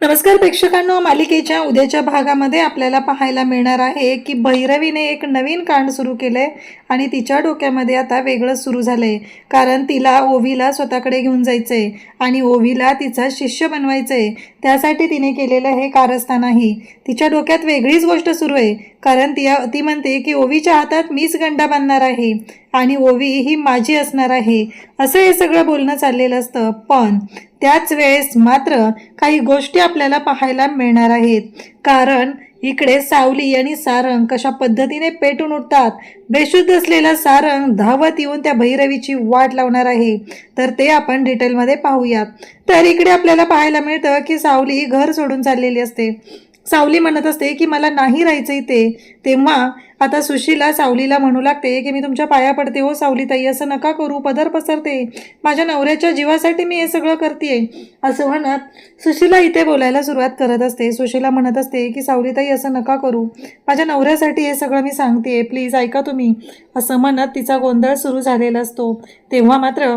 नमस्कार प्रेक्षकांनो, मालिकेच्या उद्याच्या भागामध्ये आपल्याला पाहायला मिळणार आहे की भैरवीने एक नवीन कांड सुरू केलंय आणि तिच्या डोक्यामध्ये आता वेगळं सुरू झालंय. कारण तिला ओवीला स्वतःकडे घेऊन जायचंय आणि ओवीला तिचा शिष्य बनवायचंय. त्यासाठी तिने केलेलं हे कारस्थान आहे. तिच्या डोक्यात वेगळीच गोष्ट सुरू आहे. कारण ती म्हणते की ओवीच्या हातात मीच गंडा बांधणार आहे आणि ओवी ही माझी असणार आहे, असं हे सगळं बोलणं चाललेलं असतं. पण त्याच वेळेस मात्र काही गोष्टी आपल्याला पाहायला मिळणार आहेत. कारण इकडे सावली आणि सारंग कशा पद्धतीने पेटून उठतात. बेशुद्ध असलेला सारंग धावत येऊन त्या भैरवीची वाट लावणार आहे. तर ते आपण डिटेलमध्ये पाहूयात. तर इकडे आपल्याला पाहायला मिळतं की सावली घर सोडून चाललेली असते. सावली म्हणत असते की मला नाही राहायचं इथे. तेव्हा आता सुशीला सावलीला म्हणू लागते की मी तुमच्या पाया पडते हो सावलीताई, असं नका करू, पदर पसरते, माझ्या नवऱ्याच्या जीवासाठी मी हे सगळं करते, असं म्हणत सुशीला इथे बोलायला सुरुवात करत असते. सुशीला म्हणत असते की सावलीताई असं नका करू, माझ्या नवऱ्यासाठी हे सगळं मी सांगते, प्लीज ऐका तुम्ही, असं म्हणत तिचा गोंधळ सुरू झालेला असतो. तेव्हा मात्र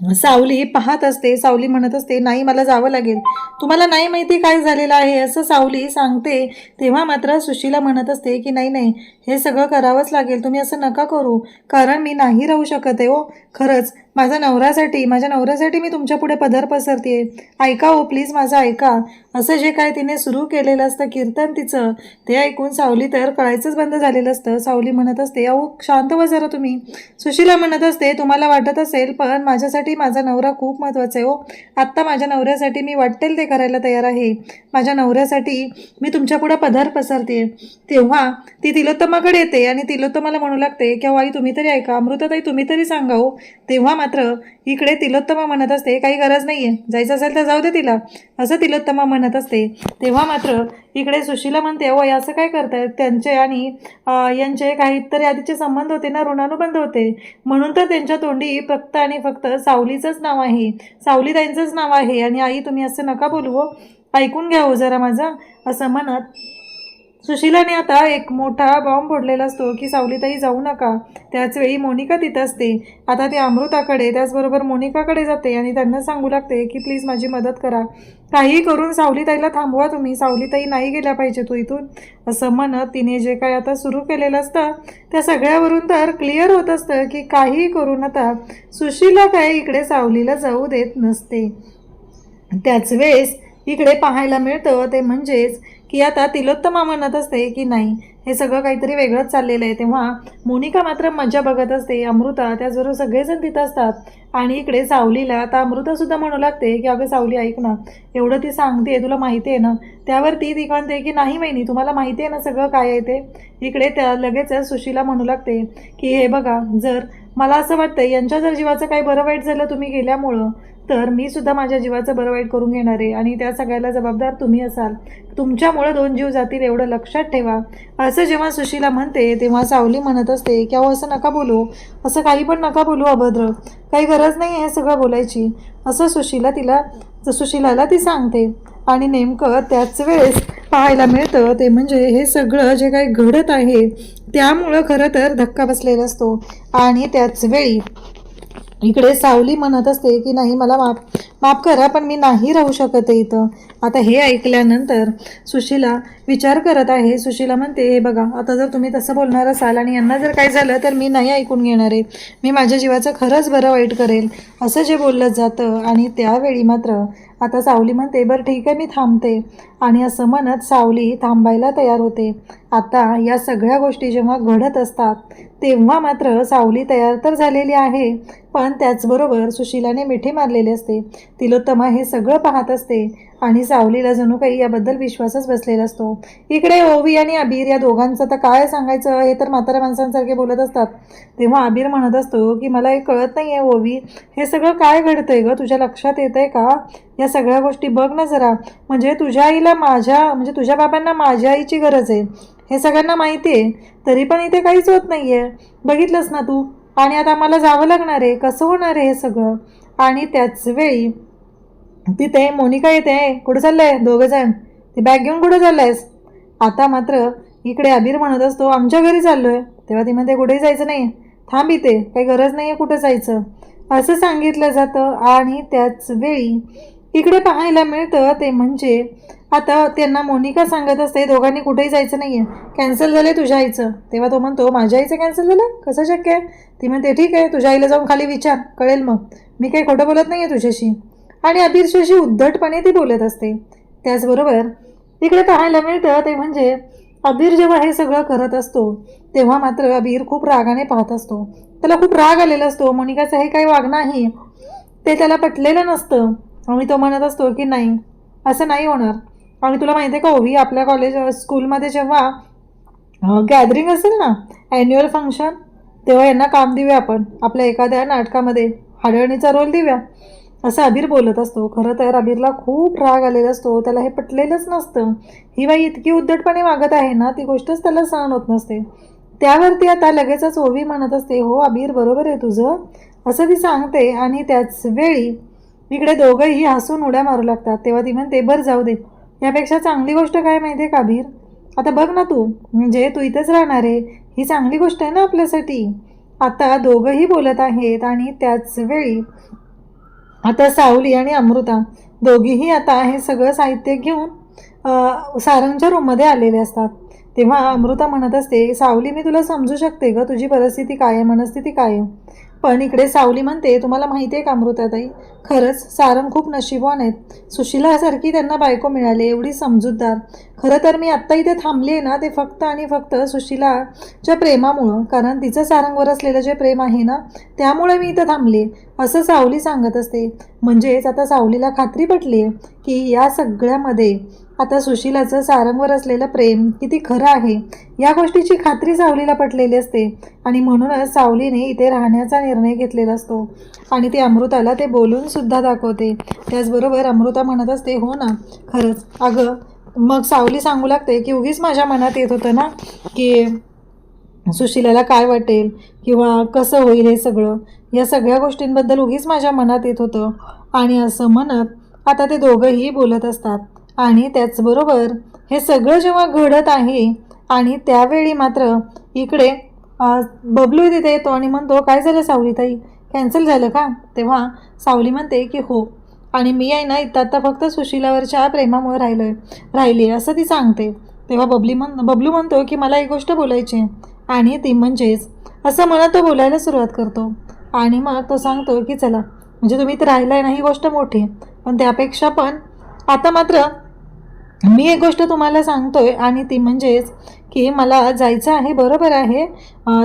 सावली पाहत असते. सावली म्हणत असते नाही मला जावं लागेल, तुम्हाला नाही माहिती काय झालेलं आहे, असं सावली सांगते. तेव्हा मात्र सुशीला म्हणत असते की नाही नाही, हे सगळं करावंच लागेल, तुम्ही असं नका करू, कारण मी नाही राहू शकत आहे हो, खरंच माझ्या नवऱ्यासाठी मी तुमच्या पुढे पदर पसरते, ऐका हो प्लीज, माझं ऐका, असं जे काय तिने सुरू केलेलं असतं कीर्तन तिचं, ते ऐकून सावली तर कळायचंच बंद झालेलं असतं. सावली म्हणत असते अहो शांत व्हा जरा तुम्ही. सुशीला म्हणत असते तुम्हाला वाटत असेल पण माझ्यासाठी माझा नवरा खूप महत्त्वाचा आहे हो, आत्ता माझ्या नवऱ्यासाठी मी वाटेल ते करायला तयार आहे, माझ्या नवऱ्यासाठी मी तुमच्या पुढे पदर पसरते. तेव्हा ती तिलोत्तमाकडे येते आणि तिलोत्तमाला म्हणू लागते की आई तुम्ही तरी ऐका, अमृताताई तुम्ही तरी सांगा हो. तेव्हा मात्र इकडे तिलोत्तमा म्हणत असते काही गरज नाहीये, जायचं असेल तर जाऊ दे तिला, असं तिलोत्तमा म्हणत असते. तेव्हा मात्र इकडे सुशीला म्हणते अहो असं काय करतायत, त्यांचे आणि यांचे काहीतरी आधीचे संबंध होते ना, ऋणानुबंध होते, म्हणून तर त्यांच्या तोंडी फक्त आणि फक्त सावलीचंच नाव आहे, सावलीताईंचंच नाव आहे, आणि आई तुम्ही असं नका बोलू हो, ऐकून घ्या हो जरा माझं, असं म्हणत सुशीलाने आता एक मोठा बॉम्ब फोडलेला असतो की सावलीताई जाऊ नका. त्याचवेळी मोनिका तिथं असते. आता ती अमृताकडे त्याचबरोबर मोनिकाकडे जाते आणि त्यांना सांगू लागते की प्लीज माझी मदत करा, काही करून सावलीताईला थांबवा तुम्ही, सावलीताई नाही गेल्या पाहिजे तो इथून, असं म्हणत तिने जे काय आता सुरू केलेलं असतं त्या सगळ्यावरून तर क्लिअर होत असतं की काही करून आता सुशीला काय इकडे सावलीला जाऊ देत नसते. त्याच वेळेस इकडे पाहायला मिळतं ते म्हणजेच की आता तिलोत्तमा म्हणत असते की नाही हे सगळं काहीतरी वेगळंच चाललेलं आहे. तेव्हा मोनिका मात्र मजा बघत असते, अमृता त्याचबरोबर सगळेजण तिथं असतात. आणि इकडे सावलीला आता अमृतासुद्धा म्हणू लागते की अगं सावली ऐक ना, एवढं ती सांगते तुला माहिती आहे ना, त्यावर ती म्हणते की नाही वहिनी तुम्हाला माहिती आहे ना सगळं काय आहे ते. इकडे त्या लगेचच सुशीला म्हणू लागते की हे बघा, जर मला असं वाटतं यांच्या जर जीवाचं काही बरं वाईट झालं तुम्ही गेल्यामुळं, तर मी सुद्धा माझ्या जीवाचं बरं वाईट करून घेणार आहे आणि त्या सगळ्याला जबाबदार तुम्ही असाल, तुमच्यामुळे 2 जीव जातील एवढं लक्षात ठेवा, असं जेव्हा सुशीला म्हणते तेव्हा सावली म्हणत असते की अहो असं नका बोलू, असं काही पण नका बोलू अभद्र, काही गरज नाही हे सगळं बोलायची, असं सुशीलाला ती सांगते. आणि नेमकं त्याच वेळेस पाहायला मिळतं ते म्हणजे हे सगळं जे काही घडत आहे त्यामुळं खरं तर धक्का बसलेला असतो. आणि त्याच वेळी इकडे सावली म्हणत असते की नाही मला माफ करा पण मी नाही राहू शकत आहे इथं. आता हे ऐकल्यानंतर सुशीला विचार करत आहे. सुशीला म्हणते हे बघा, आता जर तुम्ही तसं बोलणार असाल आणि यांना जर काय झालं तर मी नाही ऐकून घेणार आहे, मी माझ्या जीवाचं खरंच बरं वाईट करेल, असं जे बोललं जातं. आणि त्यावेळी मात्र आता सावली म्हणते बरं ठीक आहे मी थांबते, आणि असं म्हणत सावली थांबायला तयार होते. आता या सगळ्या गोष्टी जेव्हा घडत असतात तेव्हा मात्र सावली तयार तर झालेली आहे, पण त्याचबरोबर सुशीलाने मिठी मारलेली असते. तिलोत्तमा हे सगळं पाहत असते आणि सावलीला जणू काही याबद्दल विश्वासच बसलेला असतो. इकडे ओवी आणि अबीर या दोघांचं तर काय सांगायचं, हे तर म्हाताऱ्या माणसांसारखे बोलत असतात. तेव्हा अबीर म्हणत असतो की मला हे कळत नाही आहे ओवी, हे सगळं काय घडतंय गं, तुझ्या लक्षात येत आहे का, या सगळ्या गोष्टी बघ ना जरा, म्हणजे तुझ्या आईला तुझ्या बाबांना माझ्या आईची गरज आहे, हे सगळ्यांना माहिती आहे, तरी पण इथे काहीच होत नाही आहे, बघितलंस ना तू, आणि आता मला जावं लागणार आहे, कसं होणार आहे हे सगळं. आणि त्याच वेळी तिथे मोनिका येते, कुठं चाललंय दोघं जण, ती बॅग घेऊन कुठं चाललंयस. आता मात्र इकडे अबीर म्हणत असतो आमच्या घरी चाललोय. तेव्हा ती म्हणते कुठेही जायचं नाही, थांब इथे, काही गरज नाही आहे कुठं जायचं, असं सांगितलं जातं. आणि त्याच वेळी इकडे पाहायला मिळतं ते म्हणजे आता त्यांना मोनिका सांगत असते दोघांनी कुठेही जायचं नाही आहे, कॅन्सल झालं आहे तुझ्या आईचं. तेव्हा तो म्हणतो माझ्या आईचं कॅन्सल झालं, कसं शक्य आहे? ती म्हणते ठीक आहे, तुझ्या आईला जाऊन खाली विचार, कळेल मग, मी काही खोटं बोलत नाही आहे तुझ्याशी. आणि अबीरशी उद्धटपणे ती बोलत असते. त्याचबरोबर इकडे पाहायला मिळतं ते म्हणजे अबीर जेव्हा हे सगळं करत असतो तेव्हा मात्र अबीर खूप रागाने पाहत असतो. त्याला खूप राग आलेला असतो. मोनिकाचं हे काही वागणं आहे ते त्याला पटलेलं नसतं आणि तो म्हणत असतो की नाही, असं नाही होणार. आणि तुला माहिती आहे का ओवी, आपल्या स्कूलमध्ये जेव्हा गॅदरिंग असेल ना, ॲन्युअल फंक्शन, तेव्हा यांना काम देऊया आपण, आपल्या एखाद्या नाटकामध्ये हाडळणीचा रोल देऊया, असं अबीर बोलत असतो. खरं तर अबीरला खूप राग आलेला असतो. त्याला हे पटलेलंच नसतं. ही बाई इतकी उद्धटपणे वागत आहे ना, ती गोष्टच त्याला सहन होत नसते. त्यावरती आता लगेचच ओवी म्हणत असते हो अबीर बरोबर आहे तुझं, असं ती सांगते. आणि त्याच वेळी इकडे दोघंही हसून उड्या मारू लागतात. तेव्हा ती म्हणते बरं जाऊ दे, यापेक्षा चांगली गोष्ट काय माहिती आहे का अबीर, आता बघ ना तू, म्हणजे तू इथंच राहणार आहे, ही चांगली गोष्ट आहे ना आपल्यासाठी. आता दोघंही बोलत आहेत आणि त्याच वेळी आता सावली आणि अमृता दोघीही आता हे सगळं साहित्य घेऊन सारंगच्या रूममध्ये आलेले असतात. तेव्हा अमृता म्हणत असते सावली मी तुला समजू शकते ग, तुझी परिस्थिती काय आहे, मनस्थिती काय आहे. पण इकडे सावली म्हणते तुम्हाला माहिती आहे का अमृताताई, खरंच सारंग खूप नशीबवान आहेत. सुशिलासारखी त्यांना बायको मिळाली, एवढी समजूतदार. खरं तर मी आत्ता इथे थांबली आहे ना ते फक्त आणि फक्त सुशिलाच्या प्रेमामुळं, कारण तिचं सारंगवर असलेलं जे प्रेम आहे ना त्यामुळे मी इथं थांबले, असं सावली सांगत असते. म्हणजेच आता सावलीला खात्री पटली आहे की या सगळ्यामध्ये आता सुशिलाचं सारंगवर असलेलं प्रेम किती खरं आहे या गोष्टीची खात्री सावलीला पटलेली असते. आणि म्हणूनच सावलीने इथे राहण्याचा निर्णय घेतलेला असतो आणि ती अमृताला ते बोलून सुद्धा दाखवते. त्याचबरोबर अमृता म्हणत असते हो ना खरंच. अगं मग सावली सांगू लागते की उगीच माझ्या मनात येत होतं ना की सुशिलाला काय वाटेल किंवा कसं होईल हे सगळं, या सगळ्या गोष्टींबद्दल उगीच माझ्या मनात येत होतं. आणि असं म्हणत आता ते दोघंही बोलत असतात. आणि त्याचबरोबर हे सगळं जेव्हा घडत आहे आणि त्यावेळी मात्र इकडे बबलू तिथे येतो आणि म्हणतो काय झालं सावलीताई, कॅन्सल झालं का? तेव्हा सावली म्हणते की हो, आणि मी आहे ना इथं आता फक्त सुशिलावरच्या प्रेमामुळे राहिली असं ती सांगते. तेव्हा बबलू म्हणतो की मला एक गोष्ट बोलायची आहे. आणि ती म्हणजेच असं म्हणत तो बोलायला सुरुवात करतो. आणि मग तो सांगतो की चला, म्हणजे तुम्ही इथं राहिला आहे ना ही गोष्ट मोठी आहे, पण त्यापेक्षा पण आता मात्र मी एक गोष्ट तुम्हाला सांगतोय आणि ती म्हणजेच की मला जायचं आहे, बरोबर आहे,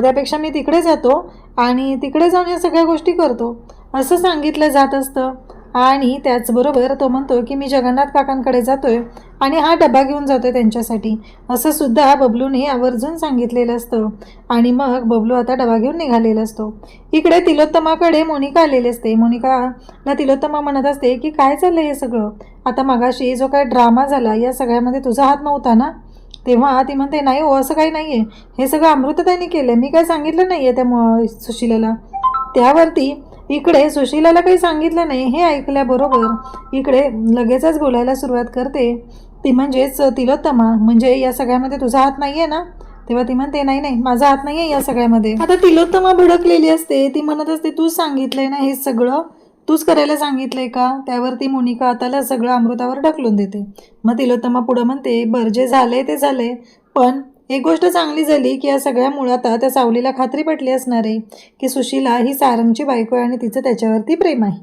त्यापेक्षा मी तिकडे जातो आणि तिकडे जाऊन या सगळ्या गोष्टी करतो असं सांगितलं जात असतं. आणि त्याचबरोबर तो म्हणतो की मी जगन्नाथ काकांकडे जातोय आणि हा डबा घेऊन जातोय त्यांच्यासाठी, असं सुद्धा बबलूने आवर्जून सांगितलेलं असतं. आणि मग बबलू आता डबा घेऊन निघालेला असतो. इकडे तिलोत्तमाकडे मोनिका आलेली असते. मोनिकाला तिलोत्तमा म्हणत असते की काय चाललं हे सगळं, आता मगाशी जो काय ड्रामा झाला या सगळ्यामध्ये तुझा हात नव्हता ना? तेव्हा ती म्हणते नाही हो, असं काही नाही आहे, हे सगळं अमृताताईंनी केलं, मी काय सांगितलं नाही आहे त्या सुशिलाला. त्यावरती इकडे सुशिलाला काही सांगितलं नाही हे ऐकल्याबरोबर इकडे लगेचच बोलायला सुरुवात करते ती म्हणजेच तिलोत्तमा, म्हणजे या सगळ्यामध्ये तुझा हात नाही आहे ना? तेव्हा ती म्हणते नाही नाही, माझा हात नाही आहे या सगळ्यामध्ये. आता तिलोत्तमा भडकलेली असते. ती म्हणत असते तूच सांगितलंय ना हे सगळं, तूच करायला सांगितलंय का? त्यावरती मोनिका आताला सगळं अमृतावर ढकलून देते. मग तिलोत्तमा पुढं म्हणते बरं जे झालंय ते झालंय, पण एक गोष्ट चांगली झाली की या सगळ्यामुळे आता त्या सावलीला खात्री पटली असणार आहे की सुशिला ही सारंगची बायको आहे आणि तिचं त्याच्यावरती प्रेम आहे.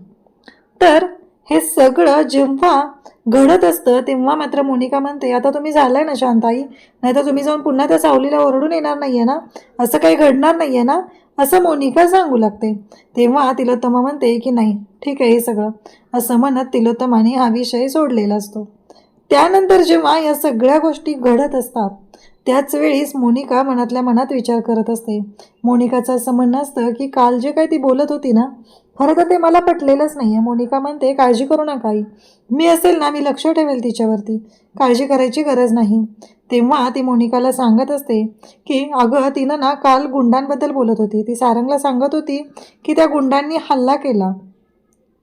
तर हे सगळं जेव्हा घडत असतं तेव्हा मात्र मोनिका म्हणते आता तुम्ही झालाय ना शांताई, नाही तर तुम्ही जाऊन पुन्हा त्या सावलीला ओरडून येणार नाही आहे ना, असं काही घडणार नाही आहे ना, असं मोनिका सांगू लागते. तेव्हा तिलोत्तमा म्हणते की नाही ठीक आहे हे सगळं, असं म्हणत तिलोत्तमाने हा विषय सोडलेला असतो. त्यानंतर जेव्हा या सगळ्या गोष्टी घडत असतात त्याच वेळीस मोनिका मनातल्या मनात विचार करत असते. मोनिकाचं असं म्हणणं असतं की काल जे काही ती बोलत होती ना, खरं तर ते मला पटलेलंच नाही आहे. मोनिका म्हणते काळजी करू नका आई, मी असेल ना मी लक्ष ठेवेल तिच्यावरती, काळजी करायची गरज नाही. तेव्हा ती मोनिकाला सांगत असते की अगं तिनं ना काल गुंडांबद्दल बोलत होती, ती सारंगला सांगत होती की त्या गुंडांनी हल्ला केला,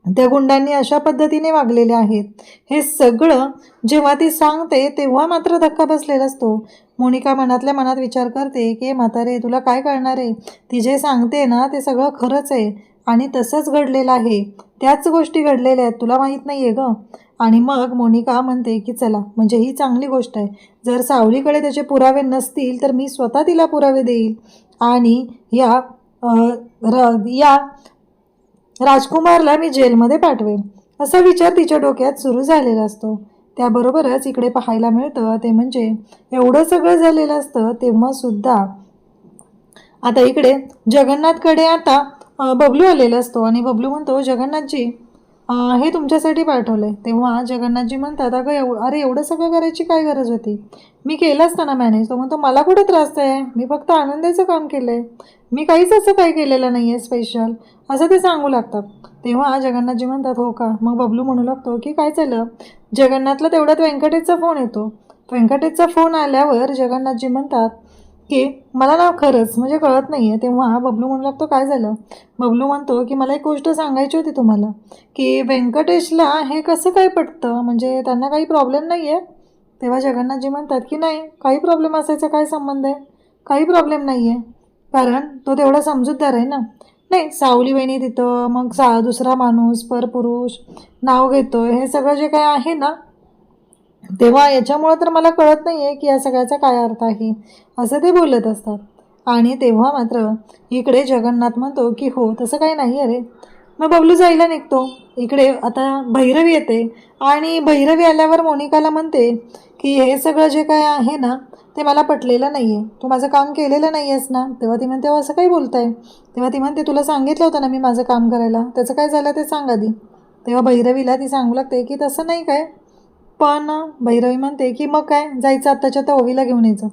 त्या गुंडांनी अशा पद्धतीने वागलेले आहेत. हे सगळं जेव्हा ती सांगते तेव्हा मात्र धक्का बसलेला असतो. मोनिका मनातल्या मनात विचार करते की म्हातारे तुला काय कळणार आहे, ती जे सांगते ना ते सगळं खरंच आहे आणि तसंच घडलेलं आहे, त्याच गोष्टी घडलेल्या आहेत, तुला माहीत नाही आहे गं. आणि मग मोनिका म्हणते की चला, म्हणजे ही चांगली गोष्ट आहे. जर सावलीकडे त्याचे पुरावे नसतील तर मी स्वतः तिला पुरावे देईल आणि या राजकुमारला मी जेलमध्ये पाठवेन, असा विचार तिच्या डोक्यात सुरू झालेला असतो. त्याबरोबरच इकडे पाहायला मिळतं ते म्हणजे एवढं सगळं झालेलं असतं तेव्हा सुद्धा आता इकडे जगन्नाथकडे आता बबलू आलेला असतो आणि बबलू म्हणतो, जगन्नाथजी हे तुमच्यासाठी पाठवलं आहे. तेव्हा जगन्नाथजी म्हणतात, अगं अरे एवढं सगळं करायची काय गरज होती, मी केलं असतं ना मॅनेज. तो म्हणतो, मला कुठे त्रास आहे, मी फक्त आणून द्यायचं काम केलं आहे, मी काहीच असं काही केलेलं नाही आहे स्पेशल, असं ते सांगू लागतात. तेव्हा जगन्नाथजी म्हणतात, हो का. मग बबलू म्हणू लागतो की काय झालं. जगन्नाथला तेवढ्यात व्यंकटेशचा फोन येतो. व्यंकटेशचा फोन आल्यावर जगन्नाथजी म्हणतात की मला ना खरंच म्हणजे कळत नाही आहे. तेव्हा बबलू म्हणू लागतो, काय झालं. बबलू म्हणतो की मला एक गोष्ट सांगायची होती तुम्हाला, की व्यंकटेशला हे कसं काय पटतं, म्हणजे त्यांना काही प्रॉब्लेम नाही आहे. तेव्हा जगन्नाथजी म्हणतात की नाही, काही प्रॉब्लेम असायचा काय संबंध आहे, काही प्रॉब्लेम नाही आहे, कारण तो तेवढा समजूतदार आहे ना. नाही, सावली वहिनी तिथं, मग दुसरा माणूस परपुरुष नाव घेतो, हे सगळं जे काय आहे ना, तेव्हा याच्यामुळं तर मला कळत नाही आहे की या सगळ्याचा काय अर्थ आहे, असं ते बोलत असतात. आणि तेव्हा मात्र इकडे जगन्नाथ म्हणतो की हो तसं काही नाही अरे. मग बबलू जायला निघतो. इकडे आता भैरवी येते आणि भैरवी आल्यावर मोनिकाला म्हणते की हे सगळं जे काय आहे ना ते मला पटलेलं नाही आहे, तू माझं काम केलेलं नाही आहेस ना. तेव्हा ती म्हणते, असं काही बोलताय. तेव्हा ती म्हणते, तुला सांगितलं होतं ना मी माझं काम करायला, त्याचं काय झालं ते सांग आधी. तेव्हा भैरवीला ती सांगू लागते की तसं नाही काय. पण भैरवी म्हणते की मग काय, जायचं आत्ताच्या आता ओवीला घेऊन यायचं,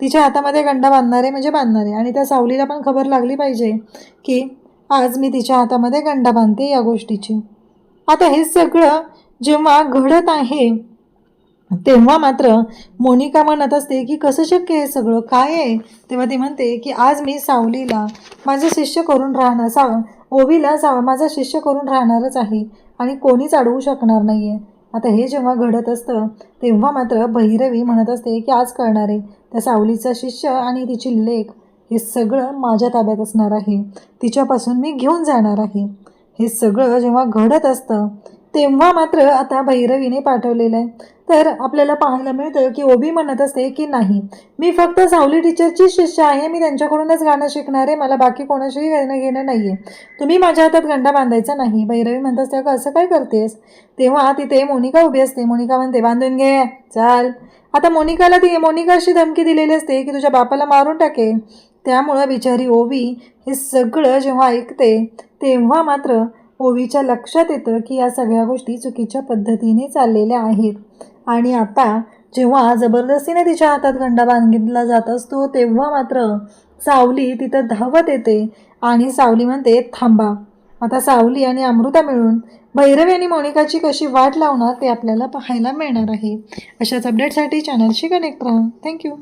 तिच्या हातामध्ये गंडा बांधणारे म्हणजे बांधणारे, आणि त्या सावलीला पण खबर लागली पाहिजे की आज मी तिच्या हातामध्ये गंडा बांधते या गोष्टीची. आता हे सगळं जेव्हा घडत आहे तेव्हा मात्र मोनिका म्हणत असते की कसं शक्य आहे, सगळं काय आहे. तेव्हा ती म्हणते की आज मी सावलीला माझं शिष्य करून राहणार, ओवीला माझा शिष्य करून राहणारच आहे आणि कोणीच अडवू शकणार नाही आहे. आता हे जेव्हा घडत असतं तेव्हा मात्र भैरवी म्हणत असते की आज कळणार आहे, त्या सावलीचा शिष्य आणि तिची लेक हे सगळं माझ्या ताब्यात असणार आहे, तिच्यापासून मी घेऊन जाणार आहे. हे सगळं जेव्हा घडत असतं तेव्हा मात्र आता भैरवीने पाठवलेलं आहे. तर आपल्याला पाहायला मिळतं की ओबी म्हणत असते की नाही, मी फक्त सावली टीचरची शिष्य आहे, मी त्यांच्याकडूनच गाणं शिकणार आहे, मला बाकी कोणाशीही घेणं नाही आहे, तुम्ही माझ्या हातात गंडा बांधायचा नाही. भैरवी म्हणत असते, का असं काय करतेस. तेव्हा तिथे मोनिका उभी असते. मोनिका म्हणते, बांधून घे चाल. आता मोनिका अशी धमकी दिलेली असते की तुझ्या बापाला मारून टाकेल. त्यामुळं बिचारी ओवी हे सगळं जेव्हा ऐकते तेव्हा मात्र ओवीच्या लक्षात येतं की या सगळ्या गोष्टी चुकीच्या पद्धतीने चाललेल्या आहेत. आणि आता जेव्हा जबरदस्तीने तिच्या हातात गंडा बांधला जात असतो तेव्हा मात्र सावली तिथं धावत येते आणि सावली म्हणते, थांबा. आता सावली आणि अमृता मिळून भैरवी आणि मोनिकाची कशी वाट लावणार ते आपल्याला पाहायला मिळणार आहे. अशाच अपडेटसाठी चॅनलशी कनेक्ट राहा. थँक्यू.